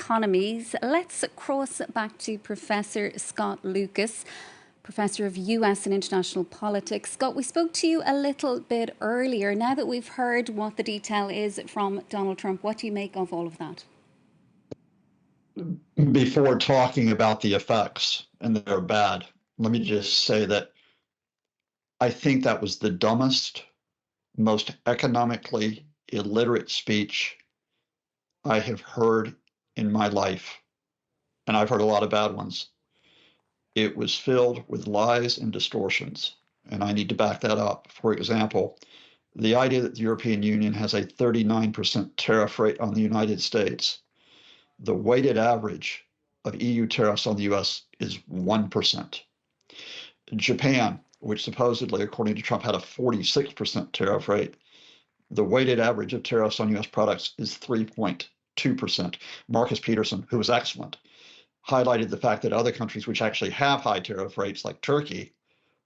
economies. Let's cross back to Professor Scott Lucas, Professor of US and International Politics. Scott, we spoke to you a little bit earlier. Now that we've heard what the detail is from Donald Trump, what do you make of all of that? Before talking about the effects, and they're bad, let me just say that I think that was the dumbest, most economically illiterate speech I have heard in my life. And I've heard a lot of bad ones. It was filled with lies and distortions. And I need to back that up. For example, the idea that the European Union has a 39% tariff rate on the United States. The weighted average of EU tariffs on the US is 1%. Japan, which supposedly, according to Trump, had a 46% tariff rate, the weighted average of tariffs on US products is 3.2%. Marcus Peterson, who was excellent, highlighted the fact that other countries which actually have high tariff rates, like Turkey,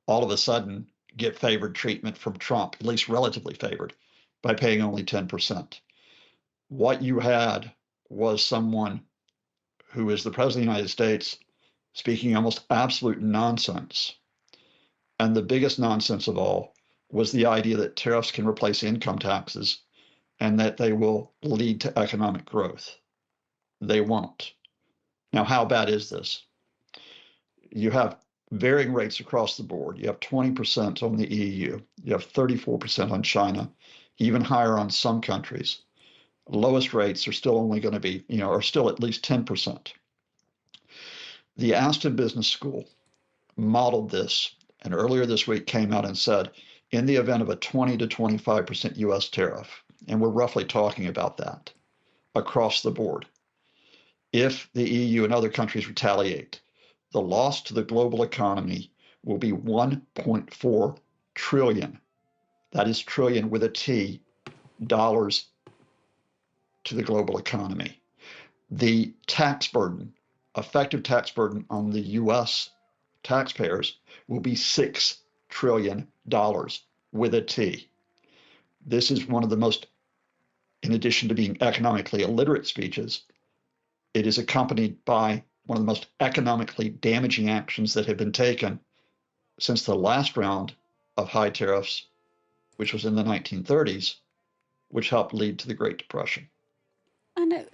all of a sudden get favored treatment from Trump, at least relatively favored, by paying only 10%. What you had was someone who is the President of the United States speaking almost absolute nonsense. And the biggest nonsense of all was the idea that tariffs can replace income taxes and that they will lead to economic growth. They won't. Now, how bad is this? You have varying rates across the board. You have 20% on the EU. You have 34% on China, even higher on some countries. Lowest rates are still only going to be, are still at least 10%. The Aston Business School modeled this, and earlier this week came out and said, in the event of a 20 to 25% US tariff, and we're roughly talking about that across the board, if the EU and other countries retaliate, the loss to the global economy will be 1.4 trillion. That is trillion with a T, dollars to the global economy. The tax burden, effective tax burden on the US taxpayers will be $6 trillion with a T. This is one of the most, in addition to being economically illiterate speeches, it is accompanied by one of the most economically damaging actions that have been taken since the last round of high tariffs, which was in the 1930s, which helped lead to the Great Depression. And